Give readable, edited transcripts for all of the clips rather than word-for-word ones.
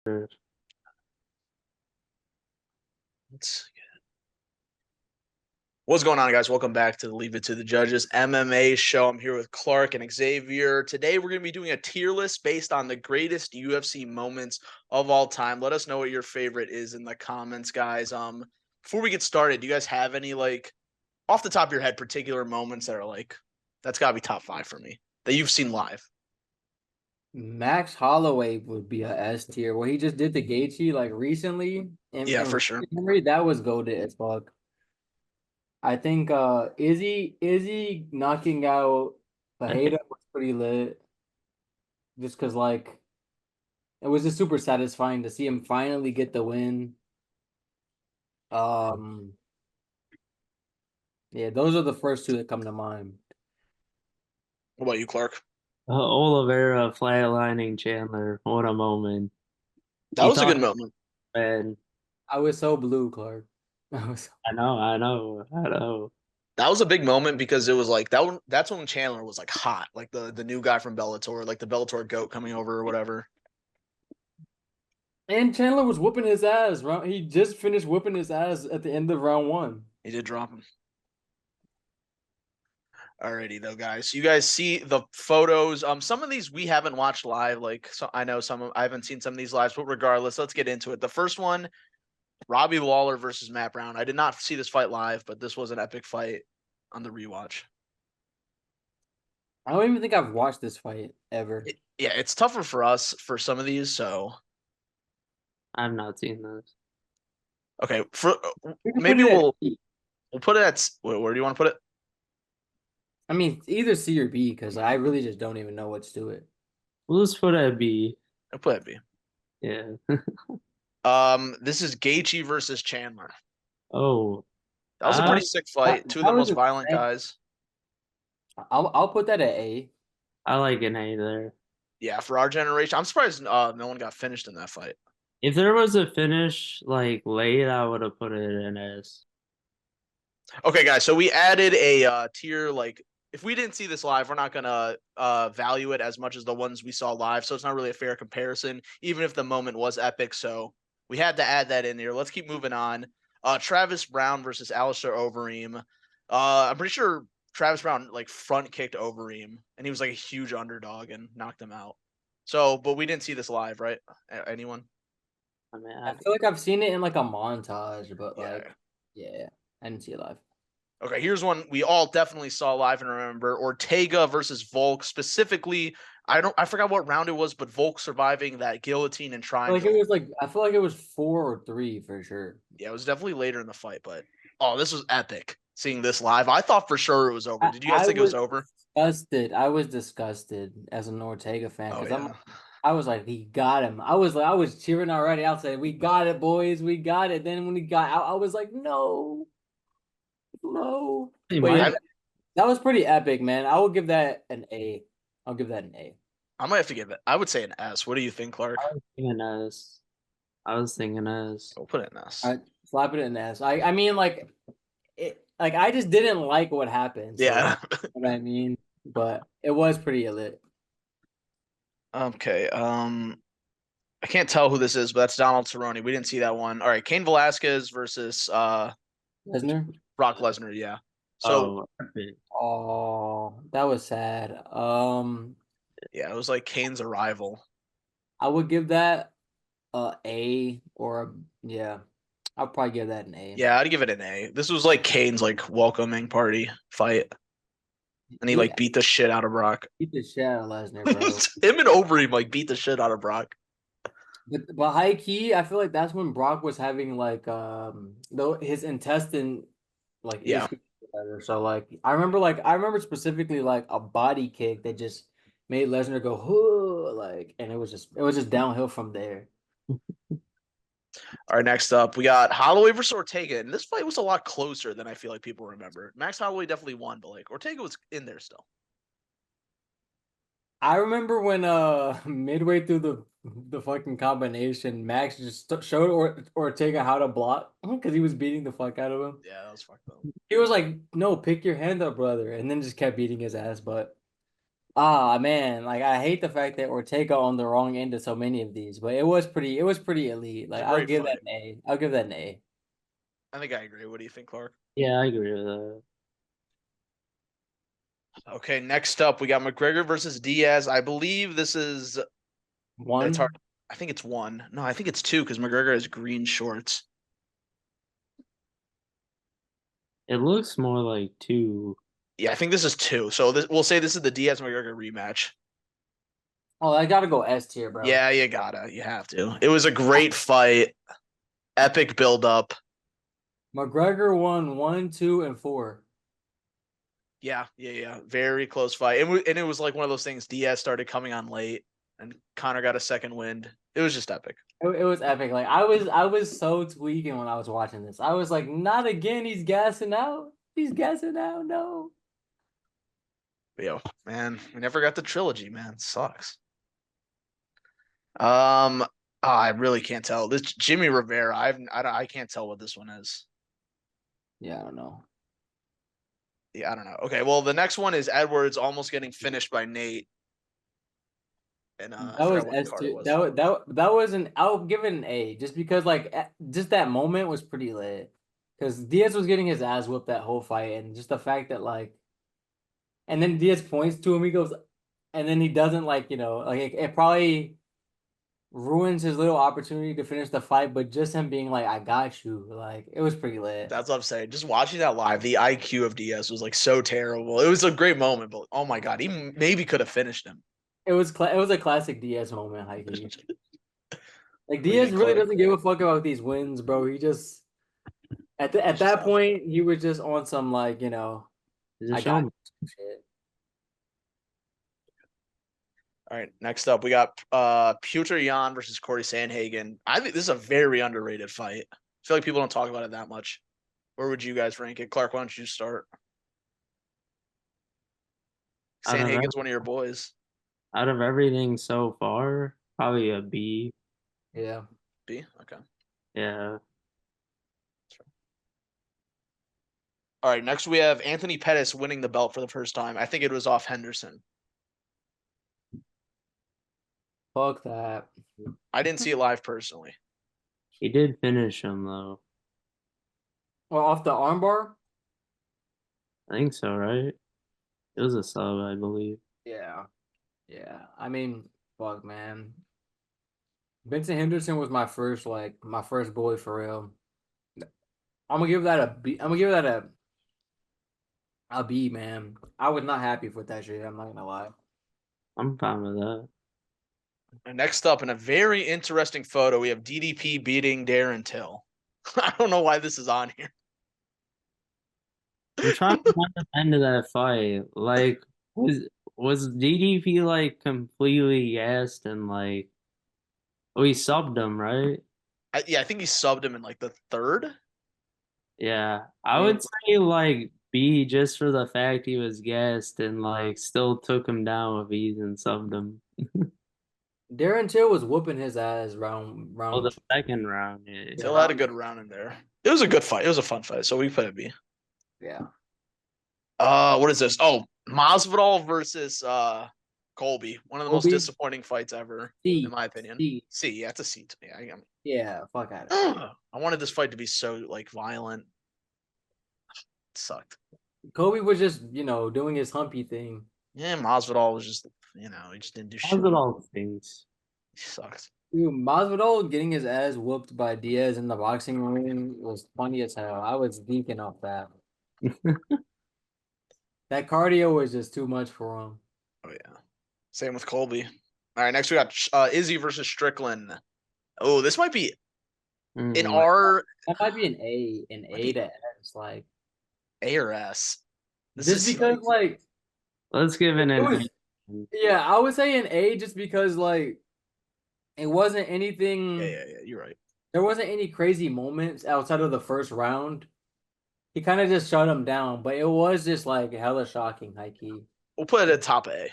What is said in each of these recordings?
Sure. Let's- What's going on, guys? Welcome back to the Leave It to the Judges MMA show. I'm here with Clark and Xavier. Today, we're going to be doing a tier list based on the greatest UFC moments of all time. Let us know what your favorite is in the comments, guys. Before we get started, do you guys have any off the top of your head particular moments that are that's got to be top five for me that you've seen live? Max Holloway would be a S tier. What he just did to Gaethje like recently Yeah, in for sure. memory, that was goated as fuck. I think Izzy knocking out Fajeda was pretty lit. Just cause like it was just super satisfying to see him finally get the win. Um yeah, those are the first two that come to mind. What about you, Clark? Oliveira flatlining Chandler. What a moment. That He was a good thought, moment. man, I was so blue, Clark. I was I know. That was a big moment because it was like that one. That's when Chandler was like hot, like the new guy from Bellator, like the Bellator goat coming over or whatever. And Chandler was whooping his ass. He just finished whooping his ass at the end of round one. He did drop him. Alrighty though, guys. You guys see the photos. Some of these we haven't watched live. So I know I haven't seen some of these lives, but regardless, let's get into it. The first one, Robbie Lawler versus Matt Brown. I did not see this fight live, but this was an epic fight on the rewatch. I don't even think I've watched this fight ever. Yeah, it's tougher for us for some of these. So I've not seen this. okay, for We can put maybe it at we'll B. we'll put it at where do you want to put it? I mean, either C or B because I really just don't even know what's to it. We'll just put it at B. I'll put it at B. Yeah. This is Gaethje versus Chandler. Oh, That was a I pretty sick fight. Two of That the was most a violent thank. guys. I'll put that at A. I like an A there. Yeah, for our generation, I'm surprised no one got finished in that fight. If there was a finish like late, I would have put it in S. Okay, guys, so we added a tier. Like, if we didn't see this live, we're not gonna value it as much as the ones we saw live. So it's not really a fair comparison, even if the moment was epic. So we had to add that in here. Let's keep moving on. Travis Brown versus Alistair Overeem. I'm pretty sure Travis Brown like front kicked Overeem, and he was like a huge underdog and knocked him out. So, but we didn't see this live, right? Anyone? I mean, I feel like I've seen it in like a montage, but like, Yeah. yeah, I didn't see it live. Okay, here's one we all definitely saw live and remember: Ortega versus Volk. Specifically, I forgot what round it was, but Volk surviving that guillotine and triangle. I feel like it was 4 or 3 for sure. Yeah, it was definitely later in the fight, but oh, this was epic. Seeing this live, I thought for sure it was over. Did you guys I think it was was over? disgusted. I was disgusted as an Ortega fan Oh because yeah. I was like, he got him. I was cheering already. I was saying, we got it, boys, we got it. Then when he got out, I was like, no, no. he But yeah, might. I that was pretty epic, man. I will give that an A. I'll give that an A. I might have to give it. I would say an S. What do you think, Clark? I was thinking S. I was thinking S. We'll put it in S. I slap it in the S. I mean, like I just didn't like what happened. So Yeah. what I mean, but it was pretty lit. Okay. I can't tell who this is, but that's Donald Cerrone. We didn't see that one. All right, Cain Velasquez versus Lesnar. Brock Lesnar. Yeah. So Oh, epic. Oh, that was sad. yeah, it was like Kane's arrival. I would give that a A or yeah. I'll probably give that an A. Yeah, I'd give it an A. This was like Kane's like welcoming party fight, and he He like beat the shit out of Brock. beat the shit out of Lesnar, bro. Him and Overeem like beat the shit out of Brock. But high key, I feel like that's when Brock was having like though his intestine like Yeah. issues or whatever. So I remember specifically like a body kick that just made Lesnar go "Huh," like and it was just downhill from there. All right, next up we got Holloway versus Ortega, and this fight was a lot closer than I feel like people remember. Max Holloway definitely won, but like Ortega was in there still. I remember when midway through the fucking combination, Max just showed Ortega how to block because he was beating the fuck out of him. Yeah, that was fucked up. He was like, "No, pick your hand up, brother," and then just kept beating his ass. But Ah man, like I hate the fact that Ortega on the wrong end of so many of these, but it was pretty elite. It's Like a I'll great give fight. that an A. I'll give that an A. I think I agree. What do you think, Clark? Yeah, I agree with that. Okay, next up we got McGregor versus Diaz. I believe this is it's hard. One. I think it's one. No, I think it's two because McGregor has green shorts. It looks more like two. Yeah, I think this is two. So we'll say this is the Diaz McGregor rematch. Oh, I gotta go S tier, bro. Yeah, you have to. It was a great fight, epic build up. McGregor won 1, 2, and 4. Yeah. Very close fight. And it was like one of those things. Diaz started coming on late, and Connor got a second wind. It was just epic. It was epic. Like I was so tweaking when I was watching this. I was like, not again. He's gassing out. He's gassing out. No. But, yo, man, we never got the trilogy. Man, it sucks. I really can't tell. This Jimmy Rivera. I can't tell what this one is. Yeah, I don't know. Yeah, I don't know. Okay, well, the next one is Edwards almost getting finished by Nate. And I That was forgot what S card it tier. was. That was an. I'll give it an A just because just that moment was pretty lit. Because Diaz was getting his ass whooped that whole fight, and just the fact that like, and then Diaz points to him, he goes, and then he doesn't like like it probably ruins his little opportunity to finish the fight, but just him being like, I got you, like it was pretty lit. That's what I'm saying. Just watching that live, the IQ of Diaz was like so terrible. It was a great moment, but oh my god, he maybe could have finished him. It was a classic Diaz moment, Heike. Like What do you Diaz think, really Clark? doesn't give a fuck about these wins, bro. He just at He's just that out there. point he was just on some like, Is it I got showing? you shit. All right, next up we got Peter Yan versus Corey Sandhagen. I think this is a very underrated fight. I feel like people don't talk about it that much. Where would you guys rank it? Clark, why don't you start? Out of Sandhagen's one of your boys. out of everything so far, probably a B. Yeah. B. Okay. Yeah, All right, next we have Anthony Pettis winning the belt for the first time. I think it was off Henderson. Fuck that. I didn't see it live personally. he did finish him though. Well, off the armbar? I think so, right? It was a sub, I believe. Yeah. Yeah. I mean, fuck man. Benson Henderson was my first boy for real. I'm gonna give that a B. I'm gonna give that a B, man. I was not happy with that shit. I'm not gonna lie. I'm fine with that. And next up, in a very interesting photo, we have DDP beating Darren Till. I don't know why this is on here. I'm trying to find the end of that fight. Like, was DDP like completely gassed and like, oh, he subbed him, right? Yeah, I think he subbed him in like the third. Yeah, I I mean, would say like B just for the fact he was gassed and like still took him down with ease and subbed him. Darren Till was whooping his ass round Oh, the round. second round, yeah. Yeah, Till had a round. good round in there. It was a good fight. It was a fun fight. So we put a B. Yeah. What is this? Oh, Masvidal versus Colby. One of the most Kobe disappointing fights ever, in C my opinion. C. C, yeah, it's a C to me. Yeah. Fuck out of here. I wanted this fight to be so like violent. It sucked. Kobe was just doing his humpy thing. Yeah, Masvidal was just he just didn't do How's shit. it all things? He sucked. Dude, Masvidal getting his ass whooped by Diaz in the boxing ring was funny as hell. I was geeking off that. That cardio was just too much for him. Oh yeah. Same with Colby. All right, next we got Izzy versus Strickland. Oh, this might be in Mm, our That might be an might A be to S. Like A or S. This just is because like let's give it it an was. A. Yeah, I would say an A just because like it wasn't yeah, anything. yeah, yeah. You're right. There wasn't any crazy moments outside of the first round. He kind of just shut him down, but it was just like hella shocking, high key. We'll put it at top A.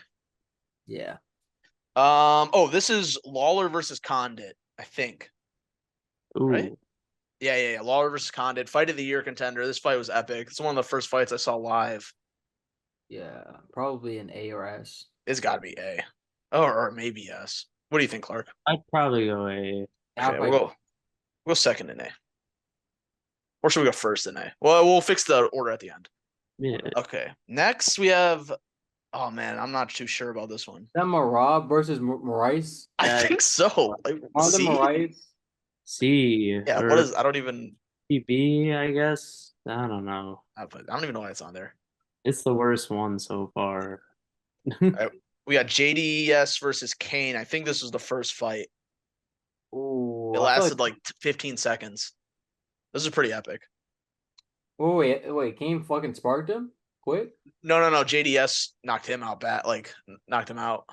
Yeah. Oh, this is Lawler versus Condit, I think. Right? Ooh, Yeah. Lawler versus Condit, fight of the year contender. This fight was epic. It's one of the first fights I saw live. Yeah, probably an A or S. It's got to be A, or maybe S. What do you think, Clark? I'd probably go A. I'll Okay, probably we'll go second in A, or should we go first in A? Well, we'll fix the order at the end. Yeah. Okay, next we have. Oh man, I'm not too sure about this one. that Marab versus Maurice. I think so. Like, Marlon C? Maurice. C Yeah. What or is? I don't even. B, I guess. I don't know. I don't even know why it's on there. It's the worst one so far. All right, we got JDS versus Kane. I think this was the first fight. Ooh, It I feel lasted like. like 15 seconds. This is pretty epic. Oh wait, Kane fucking sparked him quick. No. JDS knocked him out. Knocked him out.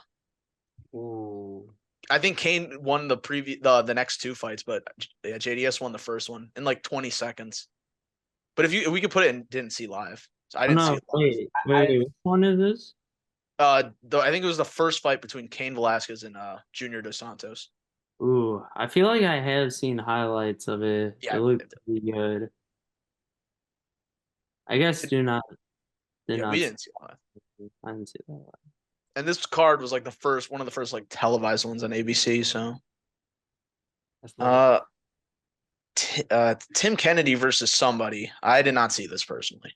Ooh, I think Kane won the next two fights, but yeah, JDS won the first one in like 20 seconds. But if we could put it in didn't see live. So I Oh didn't see no, it live. I which one is this? I think it was the first fight between Cain Velasquez and Junior Dos Santos. Ooh, I feel like I have seen highlights of it. It Yeah, looked pretty good. I guess did yeah, we not see didn't see it live. I didn't see that. And this card was like one of the first like televised ones on ABC. So, that's lit. uh, Tim Kennedy versus somebody. I did not see this personally.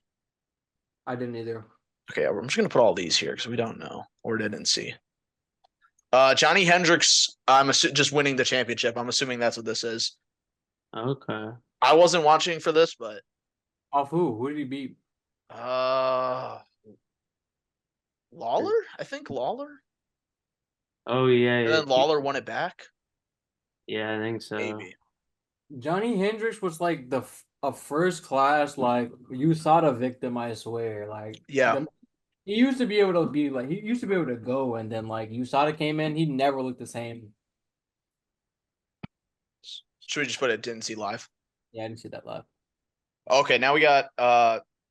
I didn't either. Okay, I'm just gonna put all these here because we don't know or didn't see. Johnny Hendricks. Just winning the championship. I'm assuming that's what this is. Okay. I wasn't watching for this, but Off who? Who did he beat? uh, Lawler. I think Lawler, Oh yeah, and then Lawler won it back. yeah, I think so. Maybe. Johnny Hendricks was like a first class like USADA victim. I swear, like Yeah. he used to be able to be like he used to be able to go, and then like USADA came in, he never looked the same. Should we just put it didn't see live? Yeah, I didn't see that live. Okay, now we got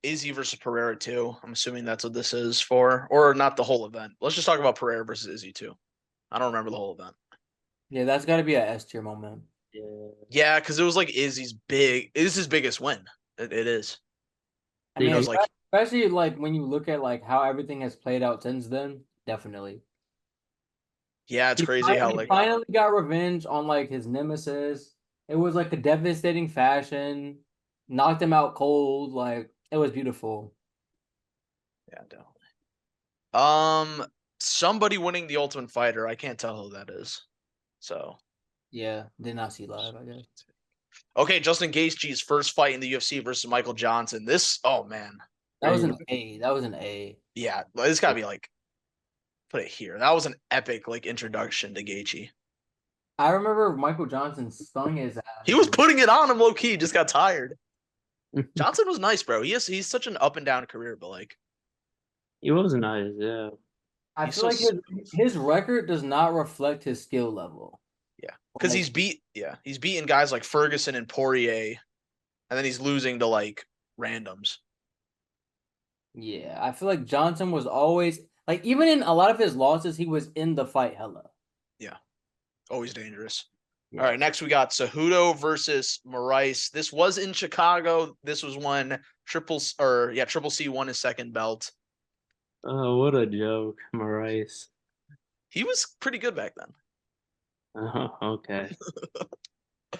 Izzy versus Pereira too. I'm assuming that's what this is for, or not the whole event. Let's just talk about Pereira versus Izzy too. I don't remember the whole event. Yeah, that's got to be a S tier moment. Yeah. Yeah, because it was like Izzy's big. It is his biggest win. It is. I Did mean, That was you, like especially like when you look at like how everything has played out since then, definitely. yeah, it's crazy how He like finally got revenge on like his nemesis. It was like a devastating fashion, knocked him out cold. Like it was beautiful. yeah, definitely. Somebody winning the Ultimate Fighter. I can't tell who that is. So Yeah, did not see live, I guess. okay, Justin Gaethje's first fight in the UFC versus Michael Johnson. Oh man, That was an A. That was an A. yeah, it's gotta be like put it here. That was an epic like introduction to Gaethje. I remember Michael Johnson stung his ass. He was putting it on him low key. Just got tired. Johnson was nice, bro. He's such an up and down career, but like He was nice, yeah. I he's feel so like his record does not reflect his skill level. yeah, because Like, he's beaten guys like Ferguson and Poirier, and then he's losing to like randoms. yeah, I feel like Johnson was always like even in a lot of his losses, he was in the fight hella. Yeah, always dangerous. Yeah. All right, next we got Cejudo versus Moraes. This was in Chicago. This was when Triple C won his second belt. Oh, what a joke, Maurice. He was pretty good back then. Oh, okay. He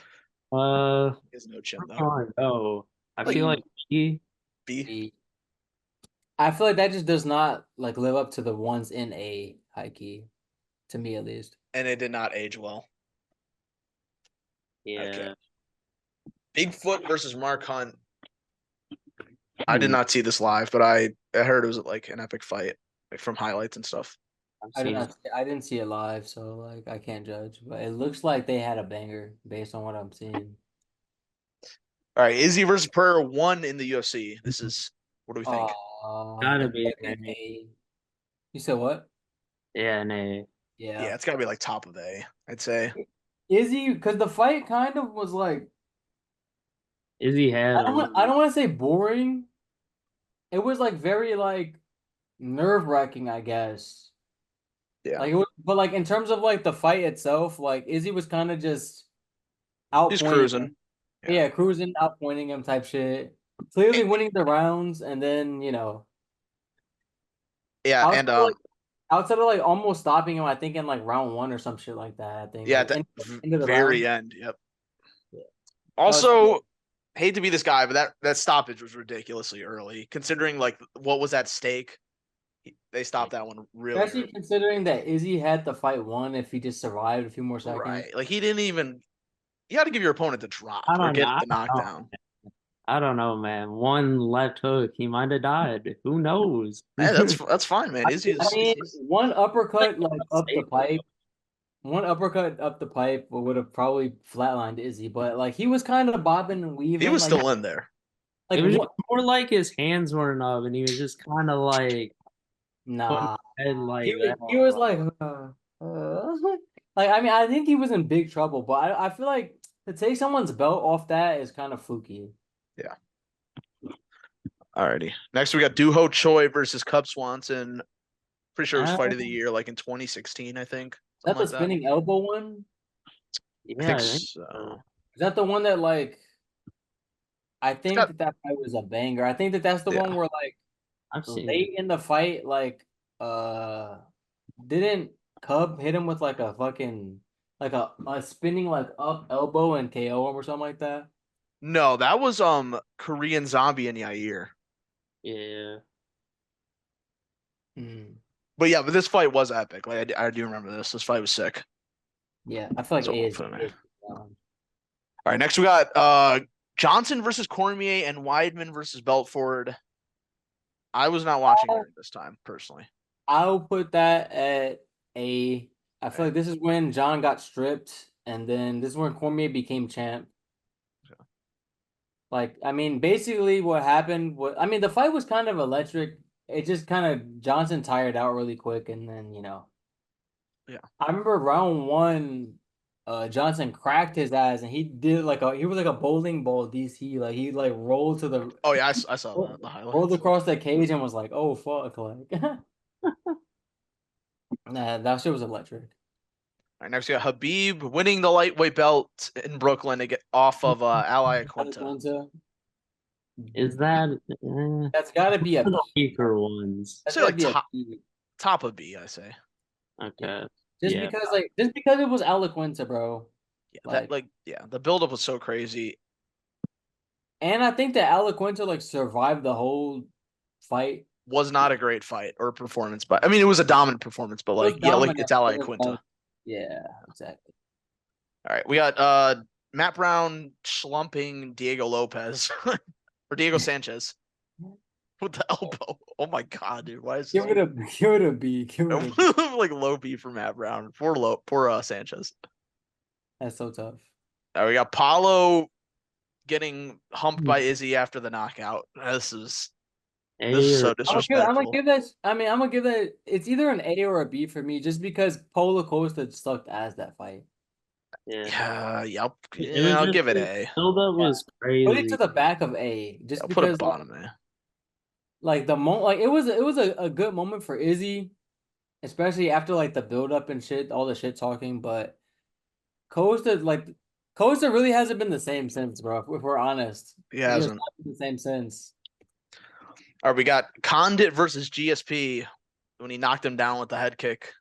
has no chin Where though. do I go? I Like feel like he. B, I feel like that just does not like live up to the ones in A high key, to me at least. and it did not age well. Okay. Yeah. Bigfoot versus Mark Hunt. I did not see this live, but I heard it was like an epic fight, like from highlights and stuff. I've I did seen not. I didn't see it live, so like I can't judge. But it looks like they had a banger based on what I'm seeing. All right, Izzy versus Pereira won in the UFC. This is what do we think? gotta It's be like an an A. A. You said what? Yeah, an A. Yeah. Yeah, it's gotta be like top of A, I'd say. Izzy, because the fight kind of was like Izzy had him. I don't want to say boring. It was like very like nerve-wracking, I guess. Yeah, Like it was, but like in terms of like the fight itself, like Izzy was kind of just he's outpointing him. cruising. Yeah, Yeah, cruising, outpointing him type shit. Clearly winning the rounds, and then Yeah, Outside and of like outside of like almost stopping him, I think in like round one or some shit like that. I think yeah, like at the into the very round. end. Yep. Yeah. That was Also, hate to be this guy, but that stoppage was ridiculously early, considering like what was at stake. They stopped that one really especially early. considering that Izzy had the fight won if he just survived a few more seconds. Right. Like he didn't even. You got to give your opponent the drop I or don't know. get I the don't know. knockdown. I don't know, man. One left hook, he might have died. Who knows? Hey, that's fine, man. I mean, Izzy's one Like, uppercut like up the safe though. pipe. One uppercut up the pipe would have probably flatlined Izzy, but like he was kind of bobbing and he weaving, was still in there. It like was just what? more like his hands weren't up, and he was just kind of like putting Nah, his head he like was that. he was like, like I mean, I think he was in big trouble, but I feel like to take someone's belt off that is kind of fluky. Yeah. Alrighty. Next, we got Duho Choi versus Cub Swanson. Pretty sure it was fight of the Uh, year, like in 2016, I think, Is that something the like that. spinning elbow one? I yeah, think I think so. so. Is that the one that like I It's think got that fight was a banger. I think that that's the one yeah. where like I've seen it. late in the fight, like uh, didn't Cub hit him with like a fucking like a spinning like up elbow and KO him or something like that? No, that was Korean Zombie and Yair. Yeah. Mm. But yeah, but this fight was epic. Like I do remember this. This fight was sick. Yeah, I feel like So A we'll is put him A there. is um, All right, next we got Johnson versus Cormier and Weidman versus Belford. I was not watching during this time personally. I'll put that at A. I feel Okay. like this is when John got stripped, and then this is when Cormier became champ. Like, I mean, basically what happened was, I mean, the fight was kind of electric. It just kind of Johnson tired out really quick, and then Yeah. I remember round one, Johnson cracked his ass, and he was like a bowling ball DC. Like he like rolled to the Oh yeah, I saw that the rolled highlights. across the cage and was like, oh fuck, like nah, that shit was electric. All right, next we got Habib winning the lightweight belt in Brooklyn to get off of Ally Quinta. Is that That's got to be a one of the P. weaker ones? I That's say got to like be a P. top of B, I say. Yeah. Okay. Just Yeah. because it was Eloquenta, bro. Yeah, Like, the buildup was so crazy. and I think that Eloquenta like survived the whole fight. Was not a great fight or performance, but I mean it was a dominant performance, but It was like yeah, like dominant. it's Ally It was Quinta. like, yeah, exactly. All right, we got Matt Brown slumping Diego Lopez or Diego Sanchez with the elbow. Oh my god, dude, why is Give this it a give it a B. Give it a B. like low B for Matt Brown? Poor Sanchez. That's so tough. All right, we got Paulo getting humped by Izzy after the knockout. This is A or so I'm gonna disrespectful. give that. I mean, I'm gonna give that. It's either an A or a B for me, just because Polo Costa sucked as that fight. yeah. Yeah, yep. It Yeah, was I'll just give it the A. buildup Yeah, was put it to crazy. the back of A, Yeah, just I'll put a because bottom A. like the moment, like it was a good moment for Izzy, especially after like the build up and shit, all the shit talking. But Costa, like Costa, really hasn't been the same since, bro. If we're honest, He he has hasn't. not been the same since. All right, we got Condit versus GSP when he knocked him down with the head kick.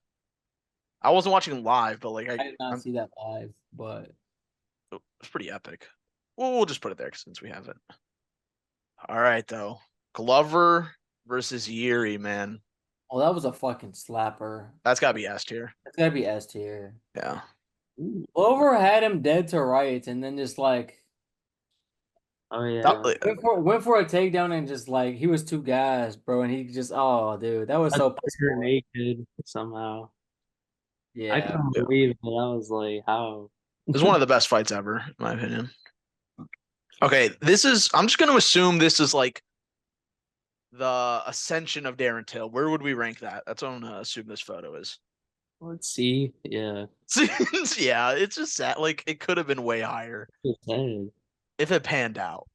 I wasn't watching live, but like I did not I'm, see that live, but it's pretty epic. Well, we'll just put it there since we have it. All right, though. Glover versus Yuri, man. oh, that was a fucking slapper. That's gotta be S tier. It's gotta be S tier. Yeah. Ooh. Glover had him dead to rights, and then just like Oh That, yeah. went for a takedown and just like he was too gassed, bro, and he just oh dude, that was I so thought piss you were poor. naked somehow. I Yeah. couldn't yeah. believe it. I was like, how? It's one of the best fights ever, in my opinion. Okay, I'm just gonna assume this is like the ascension of Darren Till. Where would we rank that? That's what I'm gonna assume this photo is. Let's see. Yeah. Yeah, it's just sad. Like it could have been way higher Just saying. if it panned out.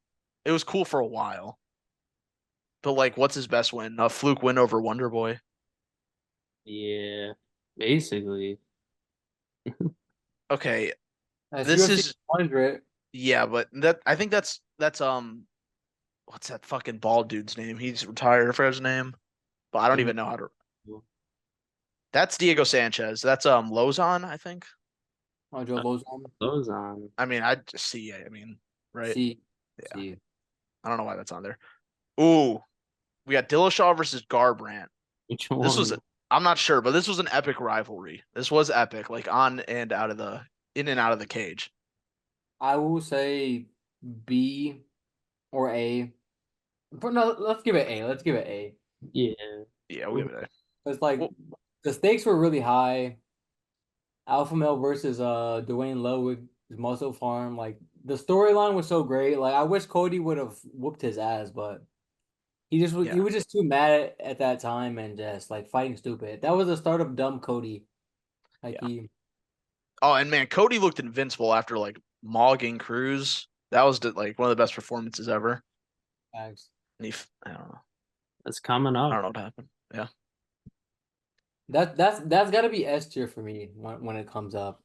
It was cool for a while. But like, what's his best win? A fluke win over Wonder Boy. Yeah. Basically. Okay, That's this UFC is 100. yeah, but I think that's what's that fucking bald dude's name? He's retired. For his name. but I don't even know how to. That's Diego Sanchez. That's Lozon, I think. Oh, Joe Lozon. Lozon. I mean, I just see. I mean, right? See, Yeah. see. I don't know why that's on there. Ooh, we got Dillashaw versus Garbrandt. Which This was. one? I'm not sure, but this was an epic rivalry. This was epic, like on and out of the in and out of the cage. I will say B or A. But no, let's give it A. Let's give it A. Yeah. Yeah, we'll give it a. It's like Well, the stakes were really high. Alpha male versus Dwayne Ludwig Muscle Farm. Like the storyline was so great. Like I wish Cody would have whooped his ass, but he yeah. was just too mad at that time and just like fighting stupid. That was the start of dumb Cody. Like Yeah. he Oh, and man, Cody looked invincible after like mogging Cruz. That was like one of the best performances ever. acts. And I don't know. That's coming I up. don't know what happened. Yeah. That's gotta be S tier for me when it comes up.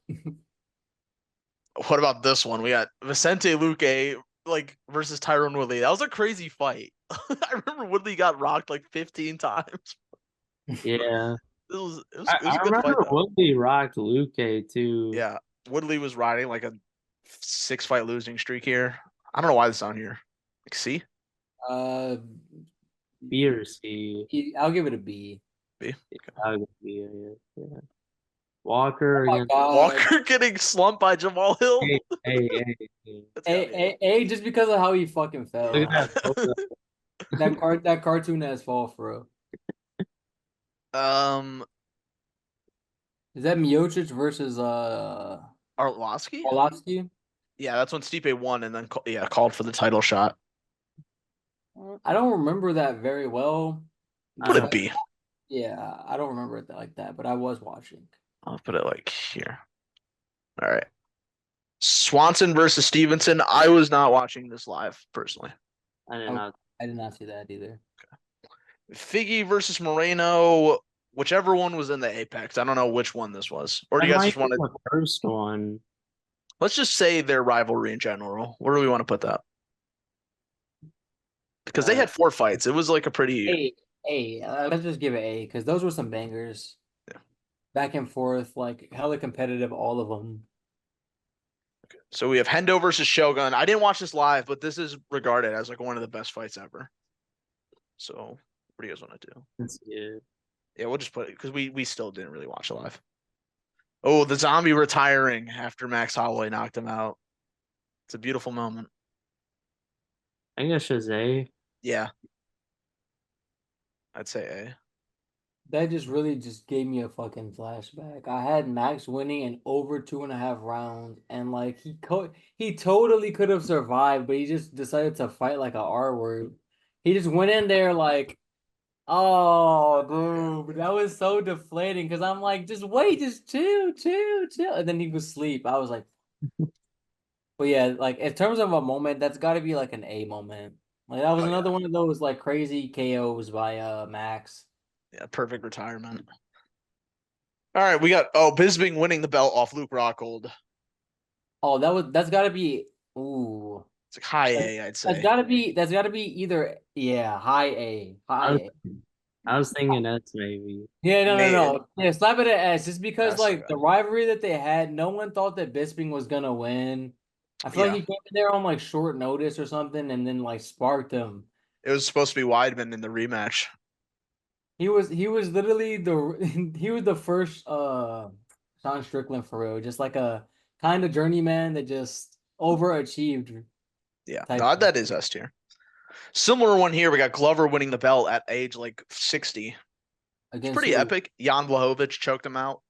What about this one? We got Vicente Luque like versus Tyrone Woodley. That was a crazy fight. I remember Woodley got rocked like 15 times. Yeah. It was I a good fight remember though. Woodley rocked Luque too. Yeah. Woodley was riding like a 6-fight losing streak here. I don't know why this is on here. Like see? Uh, B or C. I'll give it a B. B. I would be, yeah. Walker Oh my against God. Walker getting slumped by Jamal Hill. hey. That's gotta be A just because of how he fucking Look fell. at that photo. That cartoon ass fall for real. Um, Is that Miocic versus Arlovsky? Orlovsky? Yeah, that's when Stipe won and then called for the title shot. I don't remember that very well. Put it But B. yeah, I don't remember it like that, but I was watching. I'll put it like here. All right. Swanson versus Stevenson. I was not watching this live personally. I did not see that either. Figgy versus Moreno. Whichever one was in the Apex. I don't know which one this was. Or do you guys just want to? The first one. Let's just say their rivalry in general. Where do we want to put that? Because they had 4 fights. It was like a pretty. Let's just give it A because those were some bangers. Yeah. Back and forth, like hella competitive, all of them. Okay. So we have Hendo versus Shogun. I didn't watch this live, but this is regarded as like one of the best fights ever. So what do you guys want to do? That's good. Yeah, we'll just put it because we still didn't really watch it live. Oh, the zombie retiring after Max Holloway knocked him out. It's a beautiful moment. I guess it's A. Yeah. I'd say A. That just really just gave me a fucking flashback. I had Max winning in over 2.5 rounds, and like he totally could have survived, but he just decided to fight like a R word. He just went in there like, oh, dude, that was so deflating. Because I'm like, just wait, just chill, and then he was asleep. I was like, but yeah, like in terms of a moment, that's got to be like an A moment. Like that was another one of those like crazy KOs by Max. Yeah, perfect retirement. All right, we got Bisping winning the belt off Luke Rockhold. Oh, that's gotta be It's like high A, I'd say. That's gotta be either high A. I was thinking S maybe. Yeah, Maybe. no. Yeah, slap it at S just because S, like okay. the rivalry that they had, no one thought that Bisping was gonna win. I feel like he came in there on like short notice or something and then like sparked him. It was supposed to be Weidman in the rematch. He was literally he was the first Sean Strickland for real, just like a kind of journeyman that just overachieved. Yeah, No, that is S tier. Similar one here. We got Glover winning the belt at age like 60. It's pretty epic. Jan Blachowicz choked him out.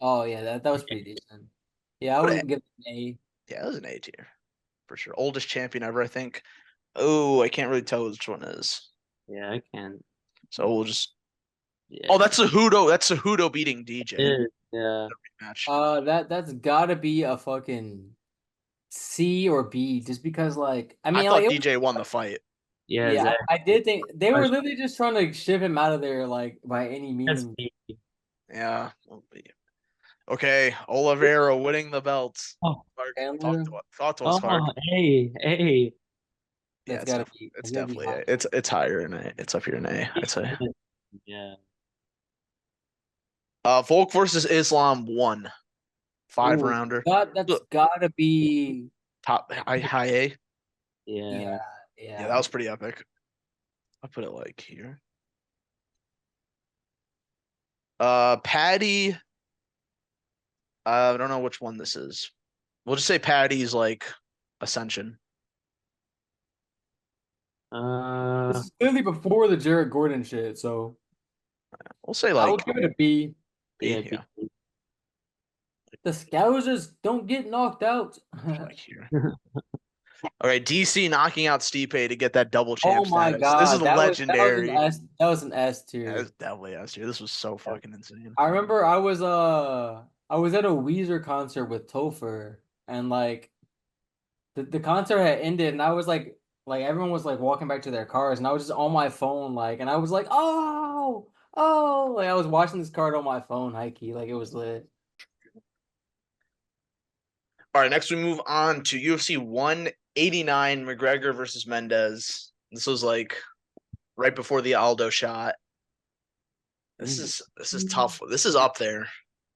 Oh yeah, that was pretty decent. Yeah, I would give it an A. Yeah, that was an A tier for sure. Oldest champion ever, I think. Oh, I can't really tell which one is. Yeah, I can. So we'll just. Yeah. Oh, that's Cejudo. That's Cejudo beating DJ. Yeah. That's gotta be a fucking C or B, just because like I thought like DJ won the fight. Yeah, I did think they were literally just trying to ship him out of there like by any means. Yeah. Okay, Oliveira winning the belts. Oh, talk to us, Clark. Hey. Yeah, it's definitely it's higher in A. It's up here in A, I'd say. Yeah. Volk versus Islam 1. 5 Ooh, rounder. that's gotta be. Top high A. Yeah, Yeah. Yeah, that yeah. was pretty epic. I'll put it like here. Patty. I don't know which one this is. We'll just say Patty's like Ascension. This Uh, is clearly before the Jared Gordon shit, so We'll say I would like give it a B. yeah, B. Yeah, The Scousers don't get knocked out. like here. Okay, DC knocking out Stipe to get that double Oh champ my status. This is God, that was an legendary. S, that was an S Yeah, tier. it's definitely S tier. This was so fucking insane. I remember I was at a Weezer concert with Topher, and like the concert had ended, and I was like everyone was like walking back to their cars, and I was just on my phone like, and I was like, oh, like I was watching this card on my phone, high key, like it was lit. All right, next we move on to UFC 189, McGregor versus Mendez. This was like right before the Aldo shot. This is tough. This is up there.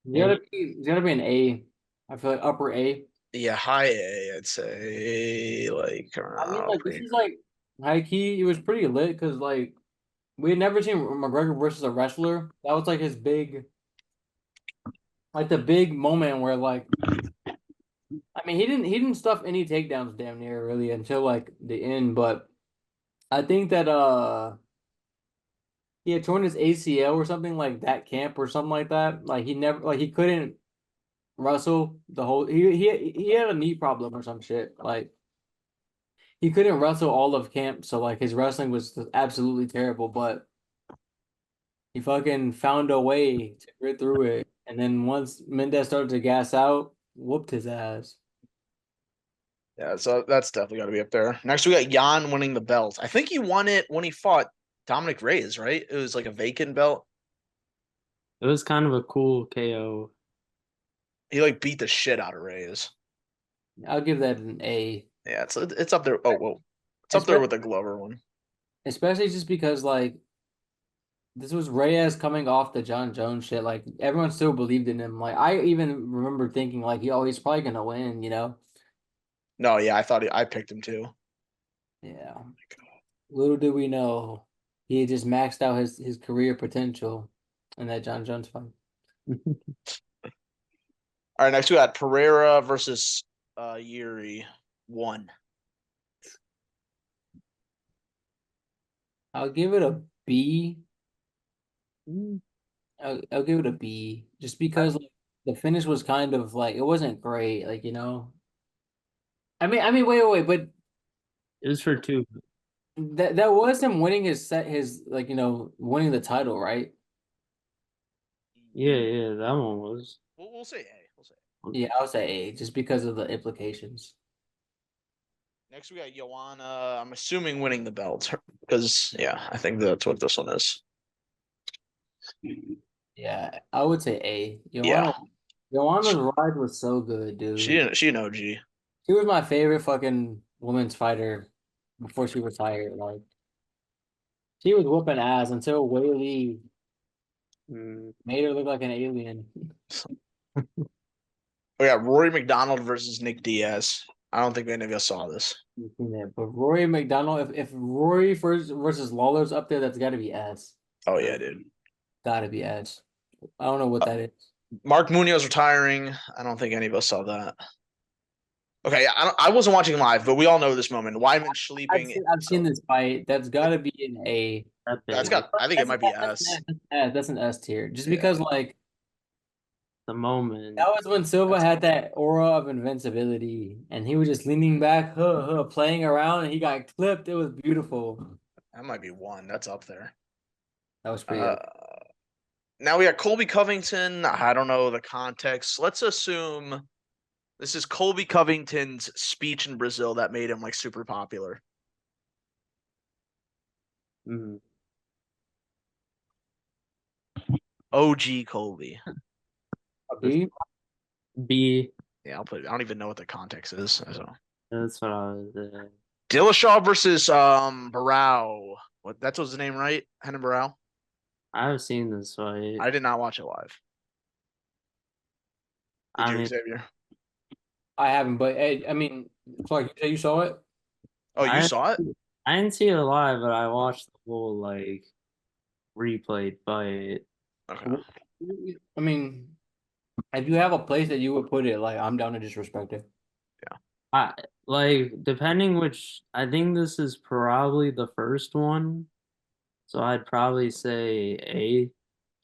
It's gotta be an A. I feel like upper A. Yeah, high A, I'd say like I mean, around like this here. is like high key. It was pretty lit because like we had never seen McGregor versus a wrestler. That was like his big, like the big moment where like I mean he didn't stuff any takedowns damn near really until like the end. But I think that he had torn his ACL or something like that camp or something like that. Like he never like he couldn't wrestle the whole. He had a knee problem or some shit like. He couldn't wrestle all of camp, so like his wrestling was absolutely terrible, but he fucking found a way to get through it. And then once Mendez started to gas out, whooped his ass. Yeah, so that's definitely got to be up there. Next, we got Jan winning the belt. I think he won it when he fought Dominic Reyes, right? It was like a vacant belt. it was kind of a cool KO. He like beat the shit out of Reyes. I'll give that an A. Yeah, it's up there. Oh, whoa, it's up there with Especially, the Glover one. especially just because like this was Reyes coming off the John Jones shit. Like everyone still believed in him. Like I even remember thinking like, oh, he's probably gonna win, you know? No, yeah, I picked him too. Yeah. Little did we know he had just maxed out his career potential in that John Jones fight. All right, next we got Pereira versus Yuri 1. I'll give it a B. Mm. I'll give it a B just because like, the finish was kind of like it wasn't great, like you know. I mean, wait, but It was for two. that was him winning his like you know winning the title, right? Yeah, yeah, that one was. We'll say A. We'll say A. Yeah, I would say A just because of the implications. Next we got Joanna. I'm assuming winning the belt because yeah, I think that's what this one is. Yeah, I would say A. Yeah, Joanna's ride was so good, dude. she an OG. She was my favorite fucking women's fighter before she retired. Like she was whooping ass until Whaley Mm. made her look like an alien. We got Rory McDonald versus Nick Diaz. I don't think any of us saw this. Yeah, but Rory McDonald, if Rory versus Lawler's up there, that's got to be S. Oh yeah, dude. Got to be S. I don't know what that is. Mark Munoz retiring. I don't think any of us saw that. Okay, I wasn't watching live, but we all know this moment. Wyman sleeping. I've So seen this fight. That's got to be an A. that's Epic. got. I think it might be S. That's an S. That's an S tier. Just Yeah, because like The moment. that was when Silva that's, had that aura of invincibility, and he was just leaning back, playing around, and he got clipped. It was beautiful. that might be 1. That's up there. That was pretty. Uh, Now we got Colby Covington. I don't know the context. Let's assume this is Colby Covington's speech in Brazil that made him like super popular. Mm. OG Colby. B. B. Yeah, I'll put it. I don't even know what the context is. So That's what I was. Dillashaw versus Barao. What that's what's the name, right? Henry Barao. I've seen this fight. I did not watch it live. Did I you, mean, Xavier? I haven't, but I mean, Clark, you say you saw it? Oh, you I saw it? I didn't see it live, but I watched the whole like replayed fight. Okay. I mean, if you have a place that you would put it, like I'm down to disrespect it. I like depending which. I think this is probably the first one, so I'd probably say A,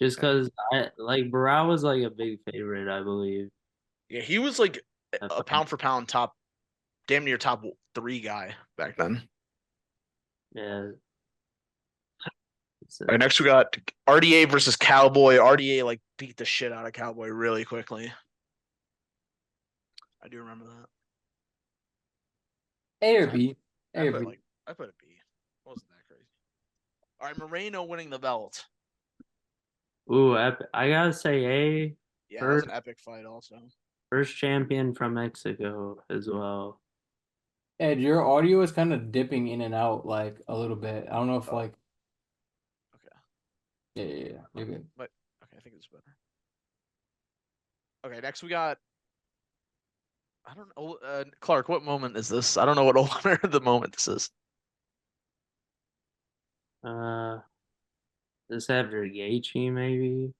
just Okay. because I like Barao was like a big favorite, I believe. Yeah, he was like That a fight. pound for pound top, damn near top 3 guy back then. Yeah. All right, next we got RDA versus Cowboy. RDA like beat the shit out of Cowboy really quickly. I do remember that. A or B? I A or put B? like I put a B. It wasn't that crazy. All right, Moreno winning the belt. Ooh, I gotta say A. Yeah, that was First, an epic fight also. first champion from Mexico as well. Ed, your audio is kind of dipping in and out like a little bit. I don't know if Oh, like okay. yeah, you're good. But okay, I think it's better. Okay, next we got I don't know Clark, what moment is this? I don't know what order the moment this is. Uh, this after Gaethje maybe.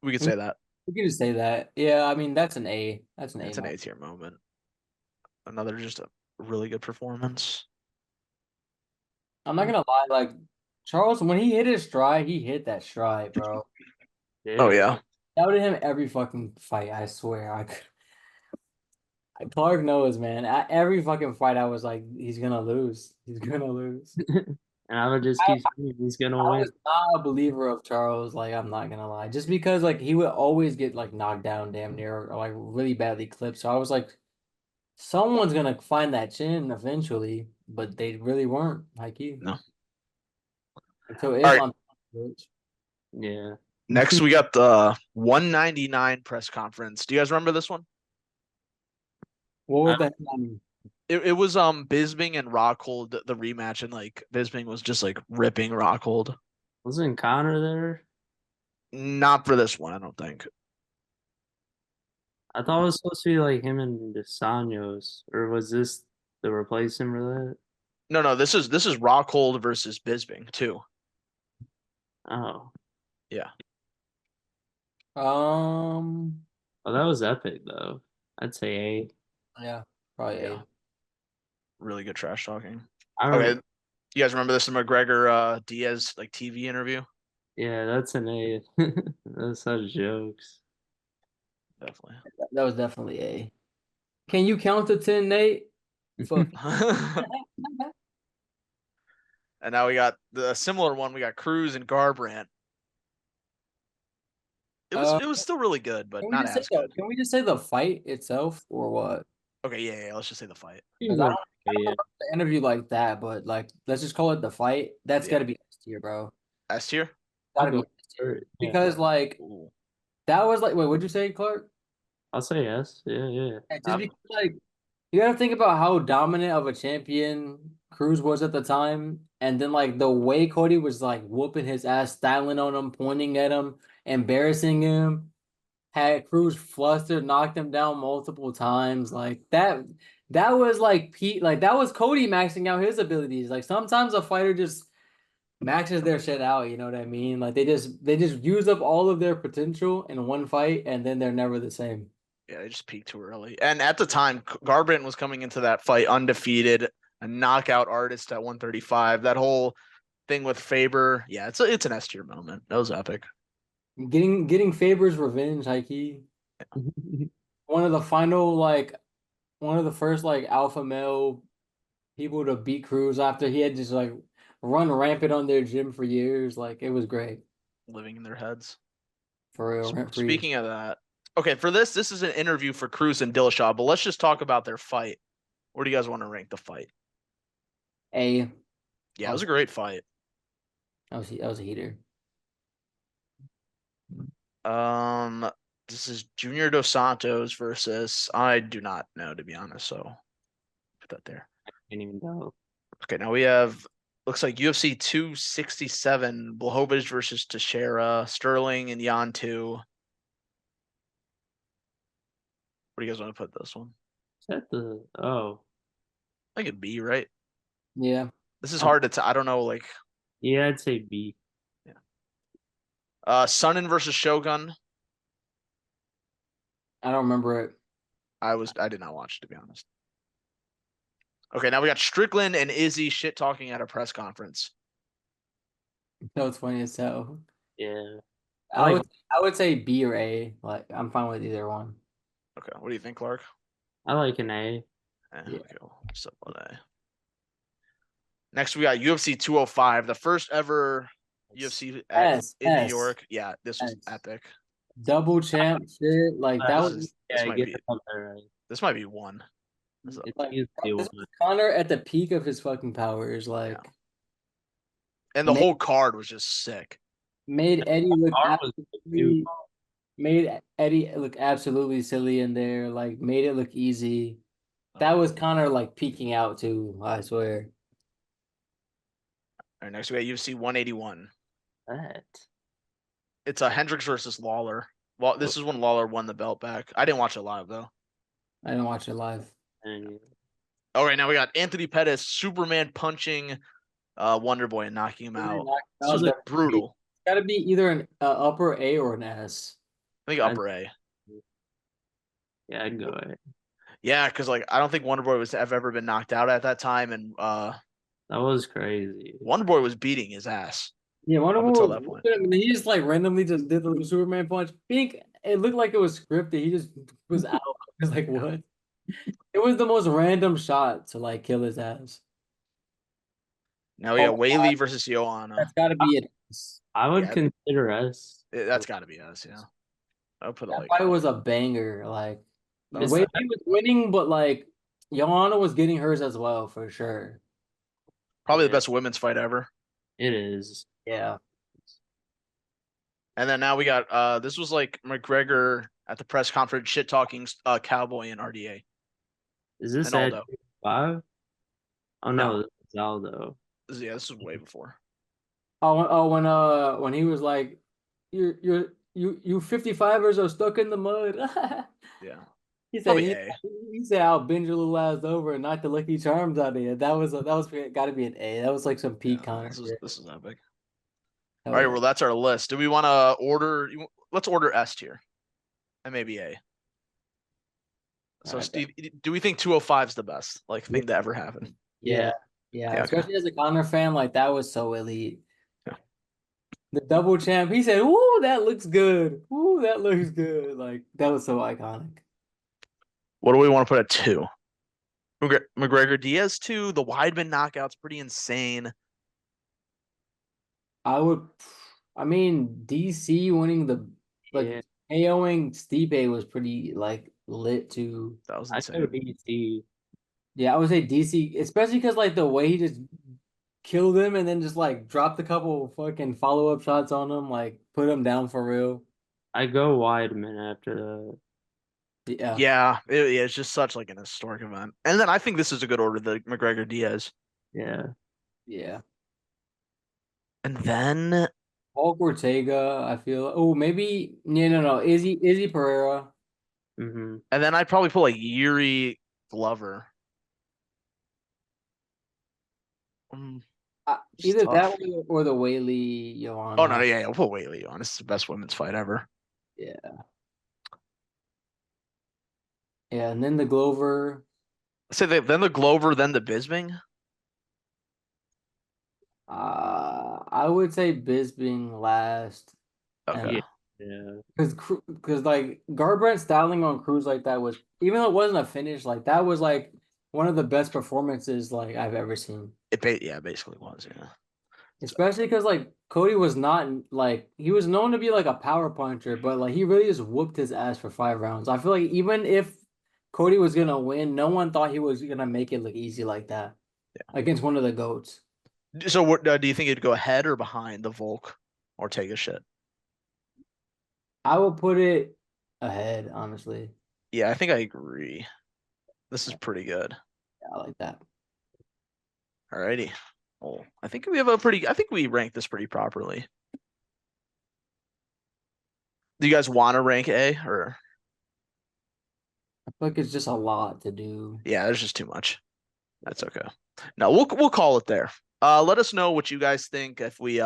We could say that. We can just say that. Yeah, I mean that's an A. That's an A It's an minus. A tier moment. Another just a really good performance. I'm not gonna lie, like Charles, when he hit his stride, he hit that stride, bro. Oh Yeah. yeah. Doubted him every fucking fight. I swear. Clark knows, man. Every fucking fight, I was like, he's gonna lose. He's gonna lose. And I would just I, keep saying he's gonna I win. was not a believer of Charles. Like, I'm not gonna lie, just because like he would always get like knocked down, damn near, or like really badly clipped. So I was like, someone's gonna find that chin eventually, but they really weren't. Like he No. until All right. Islam. Yeah. Next we got the 199 press conference. Do you guys remember this one? What I was the headline? It was Bisping and Rockhold the rematch, and like Bisping was just like ripping Rockhold. wasn't Connor there. Not for this one, I don't think. I thought it was supposed to be like him and Desanos, or was this the replacement for No, this is Rockhold versus Bisping too. that? Oh, Yeah. Um, oh, that was epic though. I'd say A. yeah, probably Yeah. A. Really good trash talking. I Okay. don't. You guys remember this McGregor Diaz like TV interview? Yeah, that's an A. That's such jokes. Definitely. That was definitely A. Can you count to 10, Nate? Fuck. And now we got the similar one. We got Cruz and Garbrandt. It was Uh, it was still really good, but can we not just say as good. can we just say the fight itself or what? Okay, yeah, let's just say the fight. Because I don't Yeah. remember the interview like that, but like let's just call it the fight. That's got Yeah. to be S tier, bro. S tier? I'll Got to be go S for tier it. Yeah. because like Ooh. that was like wait, what'd you say, Clark? I'll say yes. Yeah, yeah. Yeah, just because like you got to think about how dominant of a champion Cruz was at the time, and then like the way Cody was like whooping his ass, styling on him, pointing at him, embarrassing him. Had Cruz flustered, knocked him down multiple times. Like that was like Pete, like that was Cody maxing out his abilities. Like sometimes a fighter just maxes their shit out, you know what I mean? Like they just use up all of their potential in one fight and then they're never the same. Yeah, they just peaked too early. And at the time, Garbrandt was coming into that fight undefeated, a knockout artist at 135. That whole thing with Faber, yeah, it's an S tier moment. That was epic. Getting Faber's revenge, like he one of the final like one of the first like alpha male people to beat Cruz after he had just like run rampant on their gym for years. Like it was great. Living in their heads. For real, rent free. Speaking of that, okay, for this is an interview for Cruz and Dillashaw, but let's just talk about their fight. Where do you guys want to rank the fight? A. Yeah, it was a great fight. That was a heater. Um, this is Junior Dos Santos versus I do not know to be honest, so put that there. Can't even tell. Okay, now we have looks like UFC 267, Blachowicz versus Teixeira, Sterling and Jan 2. What do you guys want to put this one? Is that the oh I think it'd be right. Yeah. This is hard to I don't know, like yeah, I'd say B. Sonnen versus Shogun. I don't remember it. I did not watch, to be honest. Okay, now we got Strickland and Izzy shit talking at a press conference. No, it's funny as hell. Yeah. I would say B or A. Like I'm fine with either one. Okay, what do you think, Clark? I like an A. Yeah. Okay, we'll set one A. Next, we got UFC 205, the first ever UFC in New York. Yeah, this was epic. Double champ shit. Like that was this Yeah, might get be up there. this might be one. It's like easily this one. was Connor at the peak of his fucking powers. Like And the whole card was just sick. made Eddie look Art was absolutely made Eddie look absolutely silly in there. Like made it look easy. That was Connor like peeking out too, I swear. All right, next we got UFC 181. that. It's a Hendricks versus Lawler. Well, this is when Lawler won the belt back. I didn't watch it live though. I didn't watch it live. All right, now we got Anthony Pettis, Superman punching Wonder Boy and knocking him out. This was brutal. Got to be either an upper A or an S. I think upper A. Yeah, I'd go A. Yeah, because like I don't think Wonder Boy have ever been knocked out at that time, and that was crazy. Wonder Boy was beating his ass. Yeah, Wonder Boy until that point. He just like randomly just did the Superman punch. It looked like it was scripted. He just was out. I was like, what? It was the most random shot to like kill his ass. Now we got Whaley versus Joanna. That's got to be it. I would consider S. That's got to be S. Yeah, I'll put that fight was a banger. Like Whaley was winning, but like Joanna was getting hers as well for sure. Probably the best women's fight ever. It is. Yeah. And then now we got this was like McGregor at the press conference shit talking Cowboy and RDA. Is this at 5? Oh no, this is Aldo. Yeah, this is way before. When he was like, you 55ers are stuck in the mud. Yeah. He said I'll bend your little ass over and knock the Lucky Charms out of you. That was got to be an A. That was like some peak Connor. This is epic. All right, well that's our list. Do we want to order? Let's order S tier, and maybe A. So Steve, do we think 205 is the best thing to ever happen? Yeah. Especially as a Connor fan, like that was so elite. Yeah. The double champ, he said, "Ooh, that looks good. Ooh, that looks good." Like that was so iconic. What do we want to put at 2? McGregor Diaz 2. The Weidman knockout's pretty insane. I mean, DC winning the KOing Stipe was pretty lit too. That was insane. I would DC. Yeah, I would say DC, especially because the way he just killed him and then just dropped a couple fucking follow-up shots on him, put him down for real. I go Weidman after that. Yeah. It's just such an historic event. And then I think this is a good order, the McGregor Diaz. Yeah. And then Hulk Ortega, I feel. Maybe no. Izzy Pereira. Mm-hmm. And then I'd probably put Yuri Glover. Either tough. That way or the Whaley Joanna. Oh no, yeah, I'll put Whaley Joanna. It's the best women's fight ever. Yeah. Yeah, and then the Glover. Then the Glover, then the Bisping. I would say Bisping last. Okay. Yeah. Because Garbrandt styling on Cruz like that was, even though it wasn't a finish, that was one of the best performances I've ever seen. It basically was, yeah. Especially because Cody was not he was known to be a power puncher, but he really just whooped his ass for 5 rounds. I feel like even if Cody was gonna win, no one thought he was gonna make it look easy like that against one of the GOATs. So what do you think it'd go ahead or behind the Volk or take a shit? I would put it ahead, honestly. Yeah, I think I agree. This is pretty good. Yeah, I like that. Alrighty. Oh, I think we have a pretty. I think we rank this pretty properly. Do you guys want to rank A or? I feel like it's just a lot to do. Yeah, there's just too much. That's okay. No, we'll call it there. Let us know what you guys think. If we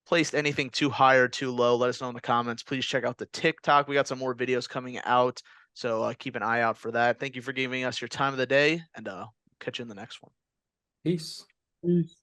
placed anything too high or too low, let us know in the comments. Please check out the TikTok. We got some more videos coming out, so keep an eye out for that. Thank you for giving us your time of the day, and catch you in the next one. Peace. Peace.